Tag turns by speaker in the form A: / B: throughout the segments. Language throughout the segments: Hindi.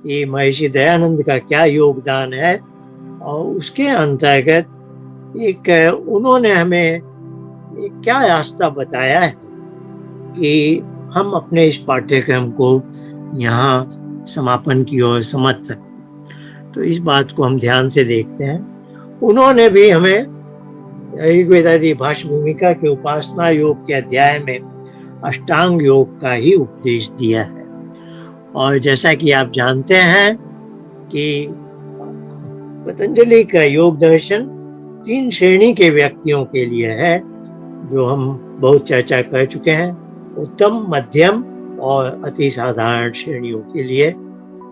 A: कि महर्षि दयानंद का क्या योगदान है, और उसके अंतर्गत एक उन्होंने हमें एक क्या रास्ता बताया है कि हम अपने इस पाठ्यक्रम को यहाँ समापन की ओर समझ सकते। तो इस बात को हम ध्यान से देखते हैं। उन्होंने भी हमें ऋग्वेदादि भाष्य भूमिका के उपासना योग के अध्याय में अष्टांग योग का ही उपदेश दिया है। और जैसा कि आप जानते हैं कि पतंजलि का योग दर्शन 3 श्रेणी के व्यक्तियों के लिए है, जो हम बहुत चर्चा कर चुके हैं। उत्तम, मध्यम और अति साधारण श्रेणियों के लिए।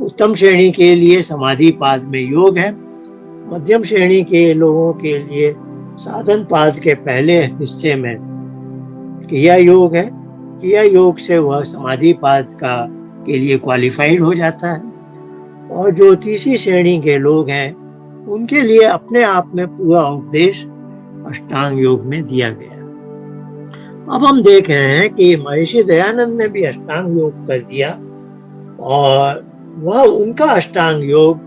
A: उत्तम श्रेणी के लिए समाधि पाद में योग है। मध्यम श्रेणी के लोगों के लिए साधन पाद के पहले हिस्से में क्रिया योग है। क्रिया योग से वह समाधि पाद के लिए क्वालिफाइड हो जाता है। और जो तीसरी श्रेणी के लोग हैं, उनके लिए अपने आप में पूरा उपदेश अष्टांग योग में दिया गया। अब हम देख रहे हैं कि महर्षि दयानंद ने भी अष्टांग योग कर दिया, और वह उनका अष्टांग योग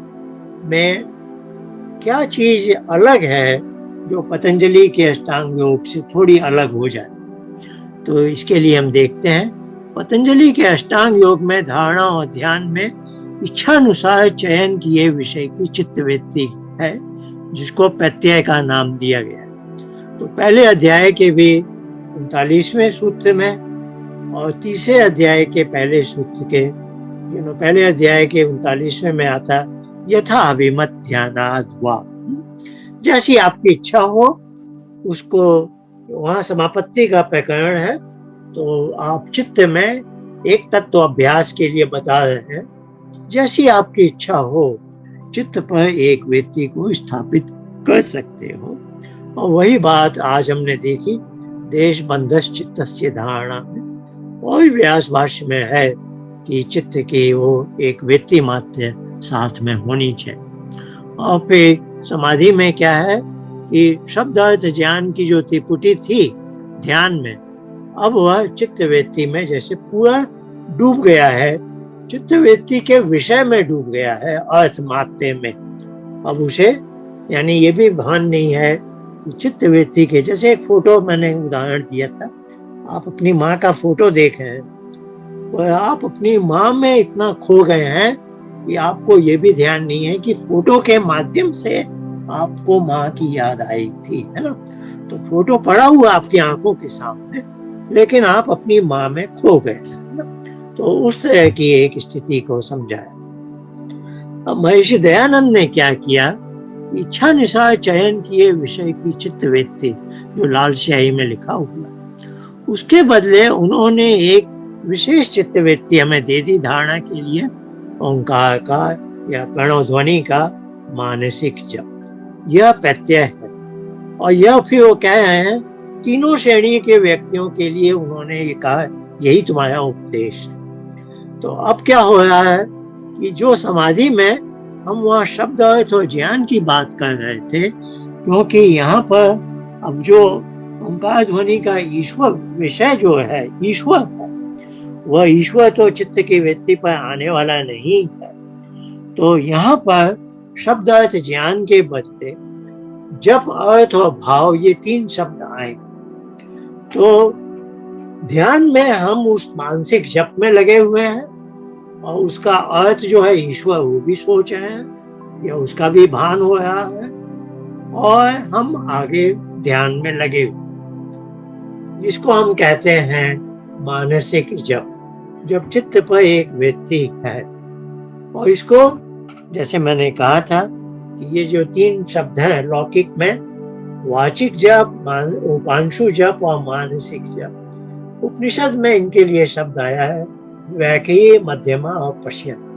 A: में क्या चीज अलग है जो पतंजलि के अष्टांग योग से थोड़ी अलग हो जाती। तो इसके लिए हम देखते हैं, पतंजलि के अष्टांग योग में धारणा और ध्यान में इच्छानुसार चयन किए विषय की चित्तवृत्ति है, जिसको प्रत्यय का नाम दिया गया है। तो पहले अध्याय के भी 39वें सूत्र में और तीसरे अध्याय के पहले सूत्र के पहले अध्याय के 39वें में आता, यथा अभिमत ध्यानाद वा, जैसी आपकी इच्छा हो उसको, वहां समापत्ति का प्रकरण है। तो आप चित्त में एक तत्व अभ्यास के लिए बता रहे हैं, जैसी आपकी इच्छा हो चित्त पर एक व्यक्ति को स्थापित कर सकते हो। और वही बात आज हमने देखी देश बंधस चित्तस्य धारणा में, और व्यास भाष्य में है कि चित्त की वो एक व्यक्ति मात्र साथ में होनी चाहिए। और फिर समाधि में क्या है कि शब्द अर्थ ज्ञान की जो त्रिपुटी थी ध्यान में, अब वह चित्तवृत्ति में जैसे पूरा डूब गया है, चित्तवृत्ति के विषय में डूब गया है, अर्थ मात्र में। अब उसे यानी ये भी भान नहीं है कि चित्तवृत्ति के, जैसे एक फोटो मैंने उदाहरण दिया था, आप अपनी माँ का फोटो देख रहे हैं, और आप अपनी माँ में इतना खो गए हैं कि आपको ये भी ध्यान नहीं है कि फोटो के माध्यम से आपको माँ की याद आई थी, है ना। तो फोटो पड़ा हुआ आपकी आंखों के सामने, लेकिन आप अपनी माँ में खो गए, है ना। तो उस तरह की एक स्थिति को समझाया। अब महर्षि दयानंद ने क्या किया, इच्छानुसार चयन किए विषय की चित्तवृत्ति जो लाल स्याही में लिखा हुआ, उसके बदले उन्होंने एक विशेष चित्तवृत्ति हमें दे दी धारणा के लिए, ओंकार का या प्रणवध्वनि का मानसिक जप। यह प्रत्यय है। और यह फिर वो कह रहे हैं, तीनों श्रेणी के व्यक्तियों के लिए उन्होंने ये कहा, यही तुम्हारा उपदेश है। तो अब क्या हो रहा है कि जो समाधि में हम वहाँ शब्द अर्थ और ज्ञान की बात कर रहे थे, क्योंकि यहाँ पर अब जो ओंकार ध्वनि का ईश्वर विषय जो है, ईश्वर है, वह ईश्वर तो चित्त की वृत्ति पर आने वाला नहीं है। तो यहाँ पर शब्द अर्थ ज्ञान के बदले जप, अर्थ और भाव, ये 3 शब्द आए। तो ध्यान में हम उस मानसिक जप में लगे हुए हैं, और उसका अर्थ जो है ईश्वर, वो भी सोच रहे हैं, या उसका भी भान हो रहा है, और हम आगे ध्यान में लगे हुए, जिसको हम कहते हैं मानसिक जप, जब चित्त पर एक व्यक्ति है। और इसको जैसे मैंने कहा था कि ये जो 3 शब्द हैं लौकिक में, वाचिक जप, उपांशु जप और मानसिक जप, उपनिषद में इनके लिए शब्द आया है वैखी, मध्यमा और पश्यन्।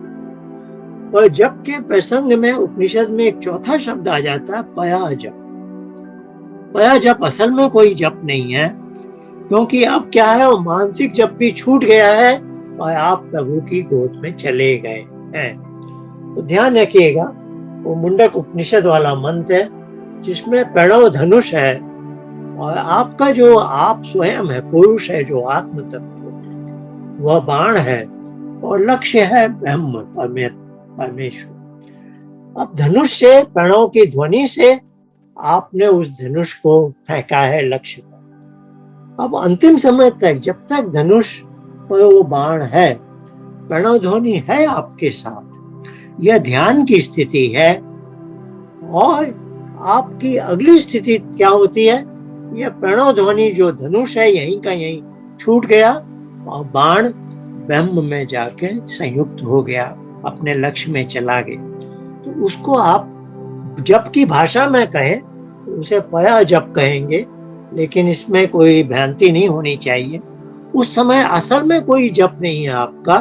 A: पर जप के प्रसंग में उपनिषद में एक चौथा शब्द आ जाता है, पया जप। पया जप असल में कोई जप नहीं है, क्योंकि अब क्या है, वो मानसिक जप भी छूट गया है और आप प्रभु की गोद में चले गए हैं। तो ध्यान रखिएगा, वो मुंडक उपनिषद वाला मंत्र है जिसमें प्रणव धनुष है, और आपका जो आप स्वयं है, पुरुष है, जो आत्म तत्व, वह बाण है, और लक्ष्य है ब्रह्म परमेश्वर। परमेश्वर। अब धनुष से, प्रणव की ध्वनि से आपने उस धनुष को फेंका है लक्ष्य पर। अब अंतिम समय तक, जब तक धनुष पर वो बाण है, प्रणव ध्वनि है आपके साथ। यह ध्यान की स्थिति है। और आपकी अगली स्थिति क्या होती है? यह प्रणव ध्वनि जो धनुष है यहीं का यहीं छूट गया और बाण ब्रह्म में जाके संयुक्त हो गया, अपने लक्ष्य में चला गया। तो उसको आप जप की भाषा में कहें तो उसे पया जप कहेंगे, लेकिन इसमें कोई भ्रांति नहीं होनी चाहिए। उस समय असल में कोई जप नहीं है आपका,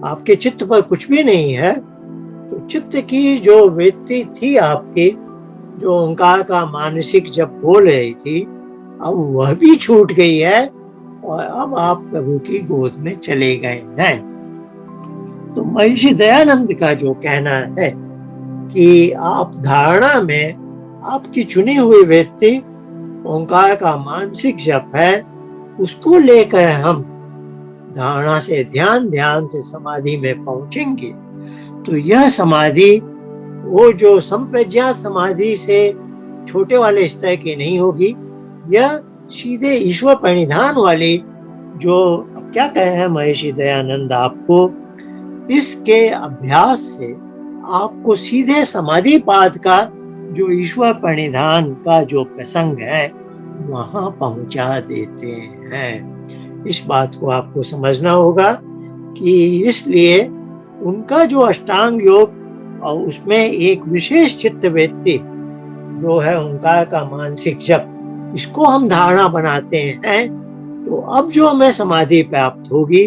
A: आपके चित्त पर कुछ भी नहीं है। तो चित्त की जो वृत्ति थी आपकी, जो ओंकार का मानसिक जप बोल रही थी, अब वह भी छूट गई है और अब आप प्रभु की गोद में चले गए हैं। तो महर्षि दयानंद का जो कहना है कि आप धारणा में, आपकी चुनी हुई वृत्ति ओंकार का मानसिक जप है, उसको लेकर हम धारणा से ध्यान, ध्यान से समाधि में पहुंचेंगे। तो यह समाधि वो जो संप्रज्ञात समाधि से छोटे वाले स्तर की नहीं होगी, यह सीधे ईश्वर परिधान वाली, जो क्या कहे हैं महर्षि दयानंद आपको, इसके अभ्यास से आपको सीधे समाधि पाद का जो ईश्वर परिधान का जो प्रसंग है वहां पहुंचा देते हैं। इस बात को आपको समझना होगा कि इसलिए उनका जो अष्टांग योग और उसमें एक विशेष चित्त वृत्ति जो है ओंकार का मानसिक जप, इसको हम धारणा बनाते हैं। तो अब जो हमें समाधि प्राप्त होगी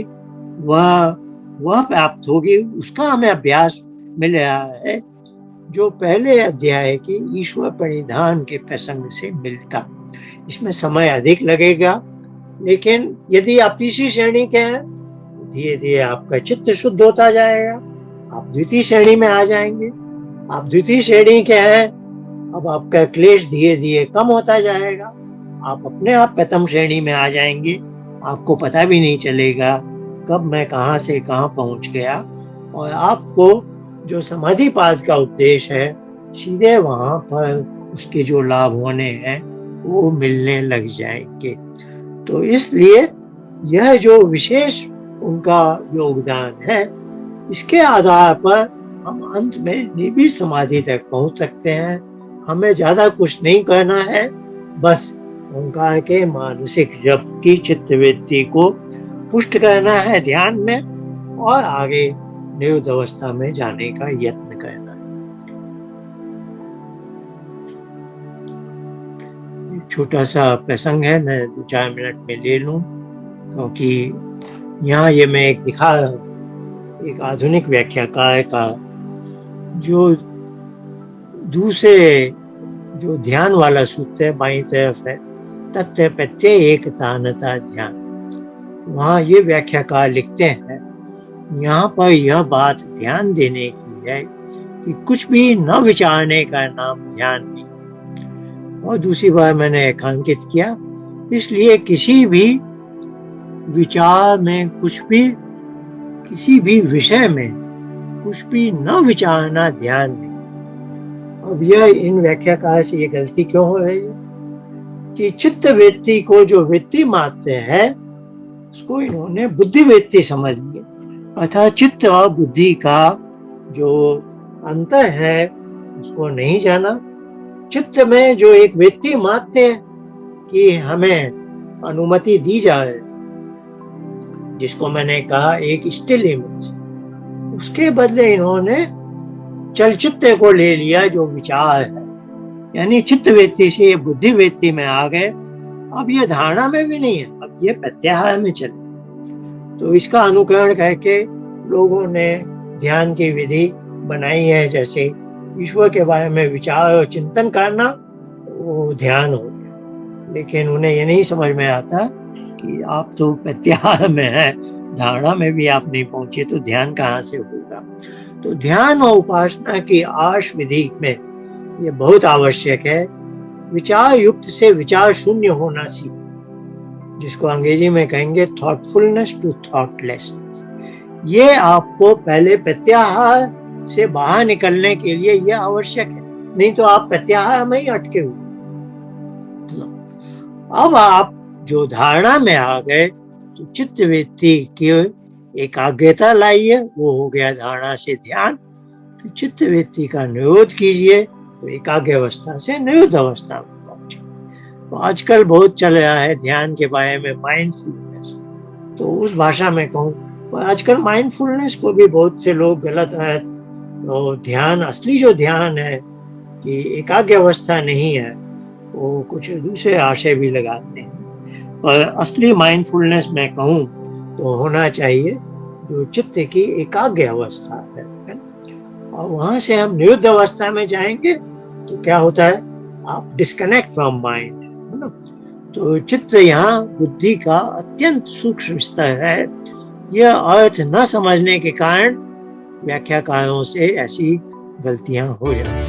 A: वह प्राप्त होगी, उसका हमें अभ्यास मिल रहा है जो पहले अध्याय के ईश्वर परिधान के प्रसंग से मिलता। इसमें समय अधिक लगेगा, लेकिन यदि आप तीसरी श्रेणी के हैं, धीरे धीरे आपका चित्त शुद्ध होता जाएगा, आप द्वितीय श्रेणी में आ जाएंगे। आप द्वितीय श्रेणी के हैं, अब आपका क्लेश धीरे धीरे कम होता जाएगा, आप अपने आप प्रथम श्रेणी में आ जाएंगे। आपको पता भी नहीं चलेगा कब मैं कहां से कहां पहुंच गया, और आपको जो समाधि पाद का उद्देश्य है सीधे वहां पर उसके जो लाभ होने हैं वो मिलने लग जाएंगे। तो इसलिए यह जो विशेष उनका योगदान है, इसके आधार पर हम अंत में निर्भीक समाधि तक पहुंच सकते हैं। हमें ज्यादा कुछ नहीं करना है, बस ओंकार के मानसिक जप की चित्तवृत्ति को पुष्ट करना है ध्यान में, और आगे निरुद्ध अवस्था में जाने का यत्न करना है। एक छोटा सा प्रसंग है, मैं 2-4 मिनट में ले लूं, क्योंकि यहाँ ये मैं एक दिखा रहा हूँ एक आधुनिक व्याख्याकार का जो दूसरे जो ध्यान वाला सूत्र है बाईं तरफ है, तत्व प्रत्यय एकतानता ध्यान। वहाँ ये व्याख्याकार लिखते हैं, यहाँ पर यह बात ध्यान देने की है कि कुछ भी न विचारने का नाम ध्यान नहीं। और दूसरी बार मैंने एकांकित किया, इसलिए किसी भी विचार में कुछ भी, किसी भी विषय में कुछ भी न विचारना ध्यान नहीं। अब यह इन व्याख्याकार से ये गलती क्यों हो रही है कि चित्त वृत्ति को जो वृत्ति मानते हैं उसको इन्होंने बुद्धि वृत्ति समझ लिया, अर्थात चित्त और बुद्धि का जो अंतर है उसको नहीं जाना। चित्त में जो एक वृत्ति मानते हैं कि हमें अनुमति दी जाए, जिसको मैंने कहा एक स्टिल इमेज, उसके बदले इन्होंने चलचित्र को ले लिया जो विचार है, यानी चित्त वृत्ति से बुद्धि वृत्ति में आ गए। अब ये धारणा में भी नहीं है, अब ये प्रत्याहार में चले। तो इसका अनुकरण करके लोगों ने ध्यान की विधि बनाई है, जैसे ईश्वर के बारे में विचार और चिंतन करना, वो ध्यान हो गया। लेकिन उन्हें ये नहीं समझ में आता कि आप तो प्रत्याहार में हैं, धारणा में भी आप नहीं पहुंचे, तो ध्यान कहाँ से होगा। तो ध्यान और उपासना की आर्ष विधि में ये बहुत आवश्यक है। विचार युक्त से विचार शून्य होना सीखो, जिसको अंग्रेजी में कहेंगे थॉटफुलनेस टू थॉटलेसनेस। ये आपको पहले प्रत्याहार से बाहर निकलने के लिए यह आवश्यक है, नहीं तो आप प्रत्याहार में ही अटके हुए। अब आप जो धारणा में आ गए तो चित्त वृत्ति की एकाग्रता लाइए, वो हो गया धारणा से ध्यान। तो चित्त वृत्ति का निरोध कीजिए तो एकाग्र अवस्था से निरुद्ध अवस्था में पहुंचे। तो आजकल बहुत चल रहा है ध्यान के बारे में माइंडफुलनेस, तो उस भाषा में कहूँ आजकल माइंडफुलनेस को भी बहुत से लोग गलत है। तो ध्यान, असली जो ध्यान है कि एकाग्र अवस्था नहीं है, वो कुछ दूसरे आशय भी लगाते हैं। और असली माइंडफुलनेस में कहूँ तो होना चाहिए जो चित्त की एकाग्र अवस्था है। और वहां से हम निरुद्ध अवस्था में जाएंगे तो क्या होता है, आप डिस्कनेक्ट फ्रॉम माइंड, है ना। तो चित्त यहाँ बुद्धि का अत्यंत सूक्ष्म स्तर है। यह अर्थ न समझने के कारण व्याख्याकारों से ऐसी गलतियां हो जाती हैं।